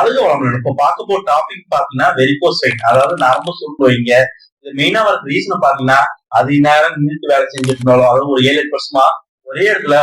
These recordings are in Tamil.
வாழ்க வளமுடன். இப்ப பார்க்க போற டாபிக் பாத்தீங்கன்னா வெரிகோஸ் வெயின், அதாவது நரம்பு சுருங்குவீங்க. இது மெயினா வர ரீசன் பாத்தீங்கன்னா அதிக நேரம் நின்றுட்டு வேலை செஞ்சுட்டு இருந்தாலும், அதாவது ஒரு 7-8 வருஷமா ஒரே இடத்துல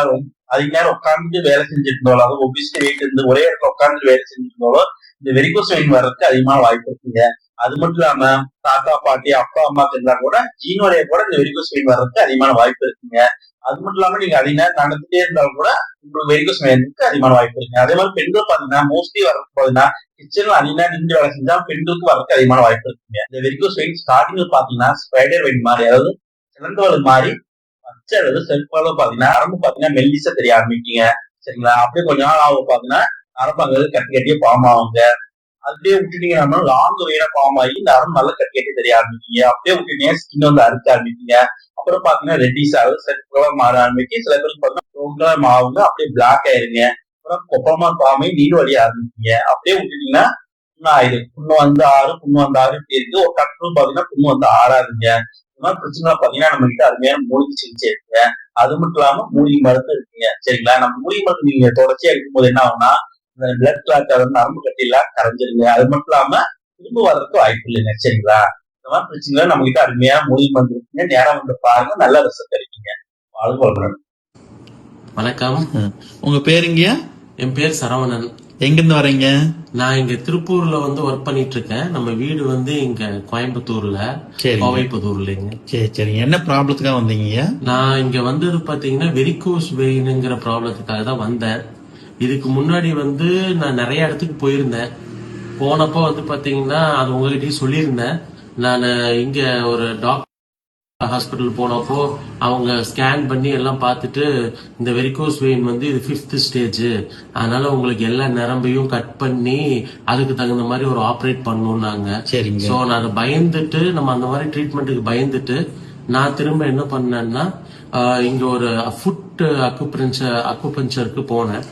அதிக நேரம் உட்கார்ந்து வேலை செஞ்சுட்டு இருந்தாலும், அதாவது ஒபிசிட்டி வெயிட் இருந்து ஒரே இடத்துல உட்கார்ந்து வேலை செஞ்சுட்டு இருந்தாலும் இந்த வெரிகோஸ் வெயின் வர்றதுக்கு அதிகமான வாய்ப்பு இருக்குங்க. அது மட்டும் இல்லாம தாத்தா பாட்டி அப்பா அம்மாக்கு இருந்தா கூட ஜீன் வரைய கூட இந்த வெரிகோஸ் வெயின் வர்றதுக்கு அதிகமான வாய்ப்பு இருக்குங்க. அது மட்டும் இல்லாம நீங்க அதிக நேரம் நடந்துட்டே இருந்தாலும் கூட உங்களுக்கு வெரிகோஸ் வெயினுக்கு அதிகமான வாய்ப்பு இருக்குங்க. அதே மாதிரி பெண்கள் பாத்தீங்கன்னா மோஸ்ட்லி வர்றது பாத்தீங்கன்னா கிச்சன்ல அதிக நேரம் நின்று வேலை செஞ்சா பெண்களுக்கு வர்றதுக்கு அதிகமான வாய்ப்பு இருக்குங்க. இந்த வெரிகோஸ் வெயின் ஸ்டார்டிங்ல பாத்தீங்கன்னா ஸ்பைடர் வெயின் மாதிரி, அதாவது சிறந்தவள் மாதிரி பச்சை அல்லது செல்ஃபால பாத்தீங்கன்னா நரம்பு பாத்தீங்கன்னா மெல்லிசா தெரிய ஆரம்பிக்குங்க. சரிங்களா? அப்படியே கொஞ்ச நாள் ஆகும் பாத்தீங்கன்னா நரம்பு அங்க கட்டி கட்டியே ஃபார்ம் ஆகுங்க. அப்படியே விட்டுட்டீங்கன்னா லாங் வெயினா ஃபார்ம் ஆகி நரம்பு நல்லா கட்டி கட்டி தெரிய ஆரம்பிக்குங்க. அப்படியே விட்டுட்டீங்க ஸ்கின் வந்து அறுக்க ஆரம்பிக்குங்க. அப்புறம் பாத்தீங்கன்னா ரெட்டிஸ் ஆகுது, செல்ஃப் கலர் மாற ஆரம்பிக்கும். சில பேருக்கு பாத்தீங்கன்னா ப்ரௌன் கலர் ஆகுங்க, அப்படியே பிளாக் ஆயிருங்க. அப்புறம் கொப்பளமா ஃபார்ம் ஆகி நீர் வழிய ஆரம்பிக்குங்க. அப்படியே விட்டுட்டீங்கன்னா புண்ணு ஆயிடுது. புண்ணு வந்து இப்படி இருக்கு. ஒரு கட்டு பாத்தீங்கன்னா புண்ணு வந்து ஆறாதுங்க. இந்த மாதிரி பிரச்சனை பாத்தீங்கன்னா நம்ம கிட்ட அருமையான மூலிகை சிகிச்சை இருக்குங்க. அது மட்டும் இல்லாம மூலிகை மருந்து இருக்குங்க. சரிங்களா? நம்ம மூலிகை மருந்து நீங்க தொடர்ச்சியா இருக்கும்போது என்ன ஆகும்னா இந்த பிளட் கிளாட் நரம்பு கட்டிலாம் கரைஞ்சிருங்க. அது மட்டும் இல்லாம திரும்ப வர்றதுக்கு வாய்ப்பு இல்லைங்க. சரிங்களா? இந்த மாதிரி பிரச்சனை நம்ம கிட்ட அருமையான மூலிகை மருந்து இருக்குங்க. நேரம் வந்து பாருங்க, நல்ல ரிசல்ட் கிடைக்குங்க. வாழ்க வளமுடன். வணக்கம். உங்க பேருங்கயா? என் பேர் சரவணன். எங்கிருந்து வரீங்க? நான் இங்க திருப்பூர்ல வந்து ஒர்க் பண்ணிட்டு இருக்கேன். நம்ம வீடு வந்து இங்க கோயம்புத்தூர்ல, கோவைப்புதூர்லங்க. சரி. என்ன ப்ராப்ளத்துக்காக வந்தீங்க? நான் இங்க வந்தது பாத்தீங்கன்னா வெரிகோஸ் வெயின்ங்கிற ப்ராப்ளத்துக்காக தான் வந்தேன். இதுக்கு முன்னாடி வந்து நான் நிறைய இடத்துக்கு போயிருந்தேன். போனப்போ வந்து பாத்தீங்கன்னா அது உங்ககிட்டயும் சொல்லியிருந்தேன். நான் இங்க ஒரு டாக்டர் ஹாஸ்பிட்டல் போனப்போ அவங்க ஸ்கேன் பண்ணி எல்லாம் பார்த்துட்டு இந்த வெரிகோஸ் வெயின் வந்து இது 5th ஸ்டேஜ், அதனால உங்களுக்கு எல்லா நரம்பையும் கட் பண்ணி அதுக்கு தகுந்த மாதிரி ஒரு ஆப்ரேட் பண்ணணும்னாங்க. சரிங்க. ஸோ நான் அதை பயந்துட்டு, நம்ம அந்த மாதிரி ட்ரீட்மெண்ட்டுக்கு பயந்துட்டு நான் திரும்ப என்ன பண்ணேன்னா இங்க ஒரு ஃபுட் அக்குபஞ்சருக்கு போனேன்.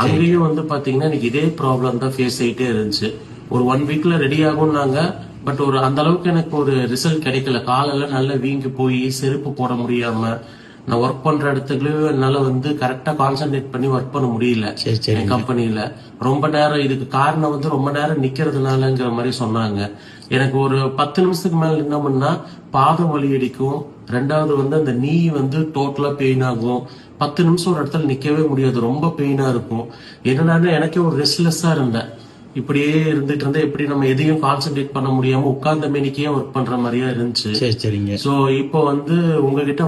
அங்கேயும் வந்து பாத்தீங்கன்னா எனக்கு இதே ப்ராப்ளம் தான் ஃபேஸ் ஆயிட்டே இருந்துச்சு. ஒரு 1 வீக்ல ரெடி ஆகும்னாங்க. பட் அந்த அளவுக்கு எனக்கு ஒரு ரிசல்ட் கிடைக்கல. காலெல்லாம் நல்லா வீங்கி போய் செருப்பு போட முடியாம, நான் ஒர்க் பண்ற இடத்துலயும் என்னால வந்து கரெக்டா கான்சென்ட்ரேட் பண்ணி ஒர்க் பண்ண முடியல. என் கம்பெனில ரொம்ப நேரம், இதுக்கு காரணம் வந்து ரொம்ப நேரம் நிக்கிறதுனாலங்கிற மாதிரி சொன்னாங்க. எனக்கு ஒரு 10 நிமிஷத்துக்கு மேல நின்னோம்னா பாதம் வலி அடிக்கும். 2வது வந்து அந்த நீ வந்து டோட்டலா பெயின் ஆகும். 10 நிமிஷம் ஒரு இடத்துல நிக்கவே முடியாது, ரொம்ப பெயினா இருக்கும். என்னன்னா எனக்கே ஒரு ரெஸ்ட்லெஸ்ஸா இருந்தேன். இப்படியே இருந்துட்டு இருந்தா எப்படி நம்ம எதையும் கான்சென்ட்ரேட் பண்ண முடியாம உட்கார்ந்த மேனிக்கே ஒர்க் பண்ற மாதிரியா இருந்துச்சு. சரிங்க. சோ இப்போ வந்து உங்ககிட்ட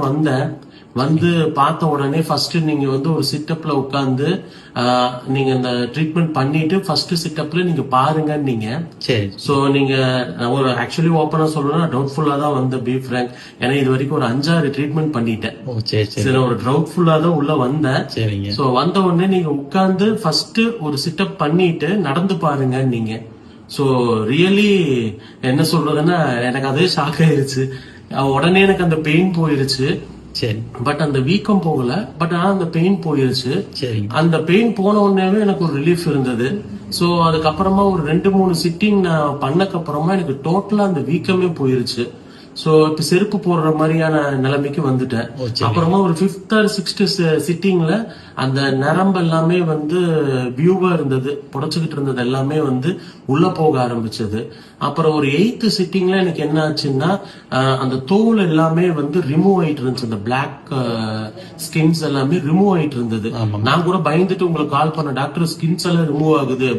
வந்து பார்த்த உடனே ஃபர்ஸ்ட் நீங்க வந்து ஒரு சிட்டப்ல உட்கார்ந்து நீங்க இந்த ட்ரீட்மெண்ட் பண்ணிட்டு ஃபர்ஸ்ட் சிட்டப்ல நீங்க பாருங்க நீங்க. சரி. சோ நீங்க ஒரு ஆக்சுவலி ஓப்பனா சொல்லணும்னா டவுட்ஃபுல்லா தான் வந்து பி ஃப்ராங்க். ஏன்னா இது வரைக்கும் ஒரு 5-6 ட்ரீட்மெண்ட் பண்ணிட்டேன். சரி, ஒரு டவுட்ஃபுல்லா தான் உள்ள வந்தேன். சரிங்க. சோ வந்த உடனே நீங்க உட்கார்ந்து ஃபர்ஸ்ட் ஒரு சிட்டப் பண்ணிட்டு நடந்து பாருங்க நீங்க. சோ ரியலி என்ன சொல்றதுன்னா எனக்கு அதே ஷாக் ஆயிருச்சு. உடனே எனக்கு அந்த பெயின் போயிருச்சு. சரி. பட் அந்த வீக்கம் போகல. பட் ஆனா அந்த பெயின் போயிருச்சு. சரி. அந்த பெயின் போன உடனே எனக்கு ஒரு ரிலீஃப் இருந்தது. சோ அதுக்கப்புறமா ஒரு 2-3 சிட்டிங் நான் பண்ணக்கு அப்புறமா எனக்கு டோட்டலா அந்த வீக்கமே போயிருச்சு. சோ இப்ப செருப்பு போடுற மாதிரியான நிலைமைக்கு வந்துட்டேன். அப்புறமா ஒரு 5th or 6th சிட்டிங்ல அந்த நரம்பு எல்லாமே வந்து வியூவா இருந்தது, புடைச்சுக்கிட்டு இருந்தது எல்லாமே வந்து உள்ள போக ஆரம்பிச்சது. அப்புறம் ஒரு 8th சிட்டிங்ல எனக்கு என்ன ஆச்சுன்னா அந்த தோல் எல்லாமே வந்து ரிமூவ் ஆயிட்டு இருந்துச்சு. அந்த பிளாக் ஸ்கின்ஸ் எல்லாமே ரிமூவ் ஆயிட்டு இருந்தது. நான் கூட பயந்துட்டு உங்களுக்கு கால் பண்ண, டாக்டர் ஸ்கின்ஸ் எல்லாம் ரிமூவ் ஆகுது.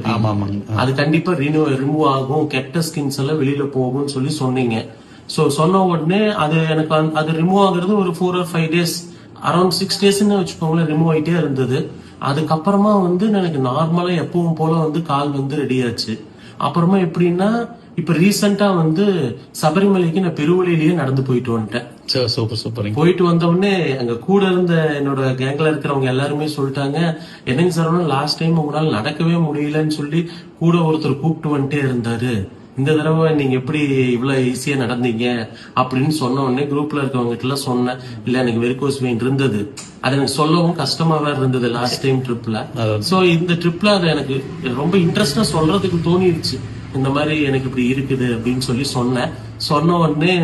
அது கண்டிப்பா ரிமூவ் ஆகும், கெட்ட ஸ்கின்ஸ் எல்லாம் வெளியில போகும்னு சொல்லி சொன்னீங்க. சோ சொன்ன உடனே அது எனக்கு அது ரிமூவ் ஆகுறது ஒரு 4 or 5 days, அரௌண்ட் 6 daysன்னு வச்சுக்கோங்களேன், ரிமூவ் ஆயிட்டே இருந்தது. அதுக்கப்புறமா வந்து எனக்கு நார்மலா எப்பவும் போல வந்து கால் வந்து ரெடி ஆச்சு. அப்புறமா எப்படின்னா இப்ப ரீசெண்டா வந்து சபரிமலைக்கு நான் பெருவழியிலேயே நடந்து போயிட்டு வந்துட்டேன். சூப்பர். போயிட்டு வந்த உடனே அங்க கூட இருந்த என்னோட கேங்ல இருக்கிறவங்க எல்லாருமே சொல்லிட்டாங்க, என்னங்க சார் லாஸ்ட் டைம் உங்களால நடக்கவே முடியலன்னு சொல்லி கூட ஒருத்தர் கூப்பிட்டு வந்துட்டே இருந்தாரு, இந்த தடவை நீங்க எப்படி இவ்வளவு ஈஸியா நடந்தீங்க அப்படின்னு சொன்ன உடனே குரூப்ல இருக்கவங்க கிட்ட எல்லாம் சொன்னேன். இல்ல எனக்கு வெரிகோஸ் வெயின் இருந்தது, அது எனக்கு சொல்லவும் கஷ்டமாவே இருந்தது லாஸ்ட் டைம் ட்ரிப்ல. சோ இந்த ட்ரிப்ல அது எனக்கு ரொம்ப இன்ட்ரெஸ்டா சொல்றதுக்கு தோணிடுச்சு. இந்த மாதிரி எனக்கு இப்படி இருக்குது அப்படின்னு சொல்லி சொன்ன உடனே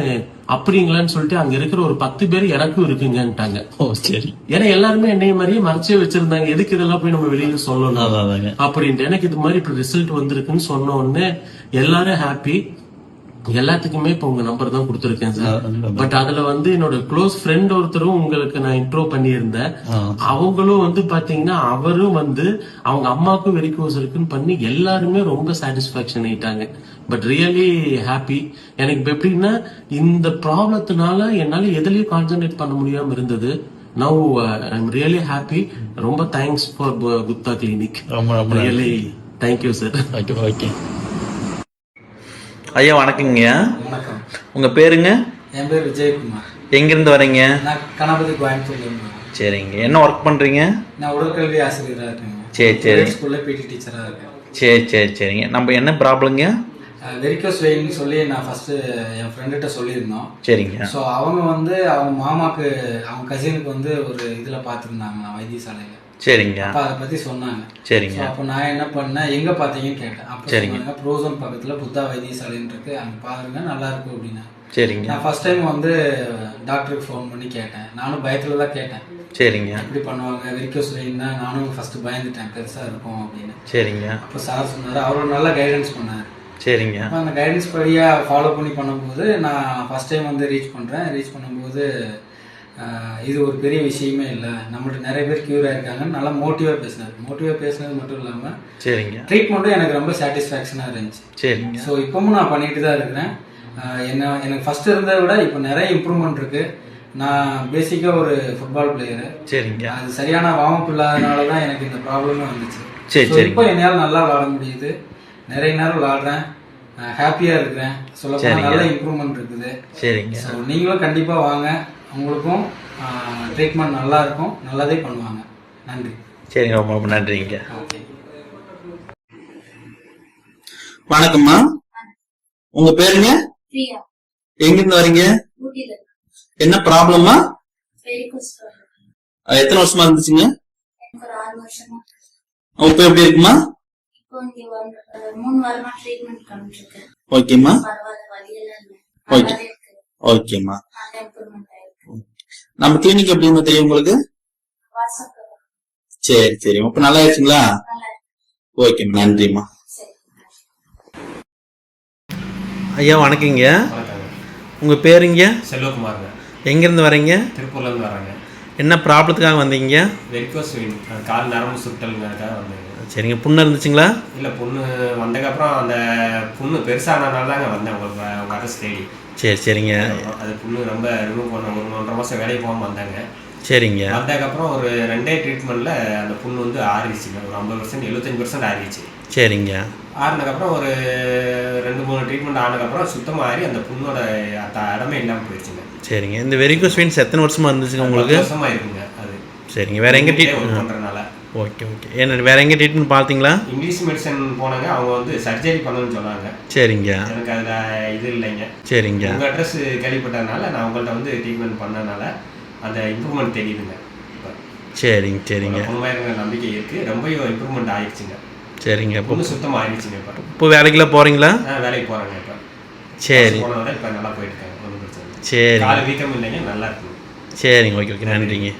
அப்படிங்களான்னு சொல்லிட்டு அங்க இருக்கிற ஒரு 10 பேர் எனக்கும் இருக்குங்கன்ட்டாங்க. ஓ சரி. ஏன்னா எல்லாருமே என்னைய மாதிரியே மறைச்சே வச்சிருந்தாங்க, எதுக்கு இதெல்லாம் போய் நம்ம வெளியில சொல்லணும் அதாங்க. அப்படின்ட்டு. எனக்கு இது மாதிரி இப்ப ரிசல்ட் வந்திருக்குன்னு சொன்ன உடனே எல்லாரும் ஹாப்பி. எல்லாத்துக்குமே இப்ப உங்க நம்பர் தான் கொடுத்துருக்கேன் சார். பட் அதுல வந்து என்னோட க்ளோஸ் ஃப்ரெண்ட் ஒருத்தரும் உங்களுக்கு நான் இன்ட்ரோ பண்ணியிருந்தேன். அவங்களும் வந்து பாத்தீங்கன்னா அவரும் வந்து அவங்க அம்மாவுக்கும் வெரிகோஸ் இருக்குன்னு பண்ணி எல்லாருமே ரொம்ப சாட்டிஸ்பாக்சன் ஆயிட்டாங்க. But really happy. எனக்கு இப்ப எப்படின்னா இந்த ப்ராப்ளத்தினால என்னால எதுலயும் கான்சென்ட்ரேட் பண்ண முடியாம இருந்தது. Now I am really happy. ரொம்ப தேங்க்ஸ் ஃபார் குப்தா கிளினிக். ரொம்ப really thank you sir. Okay okay. ஐயா வணக்கங்க. வணக்கம். உங்க பேருங்க? என் பேர் விஜயகுமார். எங்கிருந்து வரீங்க? நான் கணபதி கோயம்புத்தூர்ல. சரிங்க. என்ன ஒர்க் பண்றீங்க? நான் உடற்கல்வி ஆசிரியராக இருக்கேன். சரி. ஸ்கூல்ல பிடி டீச்சராக இருக்கேன். சரிங்க. நம்ம என்ன ப்ராப்ளங்க? வெரிகோஸ் வெயின்னு சொல்லி நான் ஃபர்ஸ்ட் என் ஃப்ரெண்டுகிட்ட சொல்லியிருந்தோம். சரிங்க. ஸோ அவங்க வந்து அவங்க மாமாக்கு அவங்க கசினுக்கு வந்து ஒரு இதில் பார்த்துருந்தாங்க வைத்தியசாலையில். சரிங்க. அப்போ அதை பற்றி சொன்னாங்க. சரிங்க. அப்போ நான் என்ன பண்ணேன், எங்கே பார்த்தீங்கன்னு கேட்டேன். அப்போ சொன்னாங்க ப்ரோசோன் பக்கத்தில் புத்தா வைத்தியசாலைன்னு இருக்கு, அங்கே பாருங்க நல்லா இருக்கு அப்படின்னா. சரிங்க. நான் ஃபர்ஸ்ட் டைம் வந்து டாக்டருக்கு ஃபோன் பண்ணி கேட்டேன். நானும் பயத்தில் தான் கேட்டேன். சரிங்க. எப்படி பண்ணுவாங்க வெரிகோஸ் வெயின்னா, நானும் ஃபர்ஸ்ட் பயந்துட்டேன் பெருசாக இருக்கும் அப்படின்னு. சரிங்க. அப்போ சார் சொன்னார், அவரோட நல்ல கைடன்ஸ் பண்ணார். சரிங்க. அப்போ அந்த கைடன்ஸ் படியாக ஃபாலோ பண்ணி பண்ணும்போது நான் ஃபர்ஸ்ட் டைம் வந்து ரீச் பண்ணும்போது இது ஒரு பெரிய விஷயமே இல்லை, நம்மள்ட்ட நிறைய பேர் க்யூர் ஆயிருக்காங்கன்னு நல்லா மோட்டிவாக பேசினது மட்டும் இல்லாமல் சரிங்க ட்ரீட்மெண்ட்டும் எனக்கு ரொம்ப சாட்டிஸ்ஃபேக்ஷனாக இருந்துச்சு. சரிங்க. ஸோ இப்போவும் நான் பண்ணிட்டு தான் இருக்கிறேன். எனக்கு ஃபர்ஸ்ட் இருந்ததை விட இப்போ நிறைய இம்ப்ரூவ்மெண்ட் இருக்கு. நான் பேசிக்காக ஒரு ஃபுட்பால் பிளேயரு. சரிங்க. அது சரியான வார்ம் இல்லாதனால தான் எனக்கு இந்த ப்ராப்ளமே வந்துச்சு. சரி. இப்போ என்னால் நல்லா விளாட முடியுது, நிறைய நேரம் விளாடுறேன், ஹாப்பியாக இருக்கிறேன். சொல்லப்போனால் நல்ல இம்ப்ரூவ்மெண்ட் இருக்குது. சரிங்க. ஸோ நீங்களும் கண்டிப்பாக வாங்க, உங்களுக்கும் ட்ரீட்மெண்ட் நல்லா இருக்கும், நல்லதே பண்ணுவாங்க. நன்றி. சரிங்க. ரொம்ப நன்றிங்க. ஓகே. வணக்கம்மா. உங்க பேருங்க? பிரியா. எங்கிருந்து வரீங்க? ஊட்டில. என்ன ப்ராப்ளமா? Varicose problem. எத்தனை வருஷமா இருந்துச்சுங்க? எனக்கு ஒரு 6 வருஷமா. இப்ப எப்படி இருக்குமா? இப்போ இங்க 3 வாரமா ட்ரீட்மெண்ட் பண்ணிட்டு இருக்கேன். ஓகேம்மா. பரவாயில்ல, வலியெல்லாம் இல்லை. ஓகே. நல்லாவே இருக்கு. ஓகேம்மா. நல்ல இம்ப்ரூவ்மெண்ட் ஆயிருக்கு. நம்ம கிளினிக் எப்படின்னு தெரியும் உங்களுக்கு? வாட்ஸ்அப்ல சரி. இப்ப நல்லா ஆயிடுச்சுங்களா? நல்லா இருக்கு. ஓகேம்மா. நன்றிம்மா. சரி. ஐயா வணக்கங்க. வணக்கங்க. உங்க பேருங்க? செல்வகுமாருங்க. எங்கிருந்து வரீங்க? திருப்பூர்லேருந்து வராங்க. என்ன ப்ராப்ளத்துக்காக வந்தீங்க? வெரிகோஸ் வெயின், கால் நரம்பு சுட்டலுங்கிறதுக்காக வந்தேங்க. சரிங்க. புண்ணு இருந்துச்சுங்களா? இல்லை, புண்ணு வந்ததுக்கப்புறம் அந்த புண்ணு பெருசானனால தாங்க வந்தேன் உங்கள் அட்ரஸ் தேடி. சரிங்க. அது புண்ணு ரொம்ப ரிமூவ் பண்ண ஒரு 1.5 மாதம் வேலைக்கு போகாமல் வந்தாங்க. சரிங்க. வந்ததுக்கப்புறம் ஒரு 2 ட்ரீட்மெண்ட்டில் அந்த புண்ணு வந்து ஆறிடுச்சுங்க. ஒரு 50% 75% ஆறிடுச்சு. சரிங்க. ஆறினதுக்கப்புறம் ஒரு 2-3 ட்ரீட்மெண்ட் ஆனதுக்கப்புறம் சுத்தமாக ஆறி அந்த புண்ணோட இடமே இல்லாமல் போயிடுச்சுங்க. சரிங்க. இந்த வெரிகோஸ் வெயின்ஸ் எத்தனை வருஷமா இருந்துச்சுங்க உங்களுக்கு? 10 வருஷமாக இருக்குங்க அது. சரிங்க. வேற எங்க ட்ரீட்மெண்ட் பண்ணுறதுனால? ஓகே. என்ன வேற எங்க ட்ரீட்மெண்ட் பார்த்தீங்களா? இங்கிலீஷ் மெடிசன் போனாங்க, அவங்க வந்து சர்ஜரி பண்ணணும்னு சொன்னாங்க. சரிங்க. எனக்கு அதில் இது இல்லைங்க. சரிங்க. உங்கள் அட்ரஸ் கேள்விப்பட்டதுனால நான் உங்கள்கிட்ட வந்து ட்ரீட்மெண்ட் பண்ணனால அந்த இம்ப்ரூவ்மெண்ட் தெரியுதுங்க. இப்போ சரிங்க. உண்மையான நம்பிக்கை இருக்குது, ரொம்ப இம்ப்ரூவ்மெண்ட் ஆயிடுச்சுங்க. சரிங்க. இப்போ சுத்தமாக ஆயிடுச்சுங்க. இப்போ வேலைக்கெல்லாம் போகிறீங்களா? வேலைக்கு போகிறாங்க. இப்போ சரி. போனதோட இப்போ நல்லா போயிட்டு இருக்காங்க, ஒன்றும் பிரச்சனை இல்லை. சரி. காலை வீக்கம் இல்லைங்க, நல்லா இருக்குங்க. சரிங்க. ஓகே. நன்றிங்க.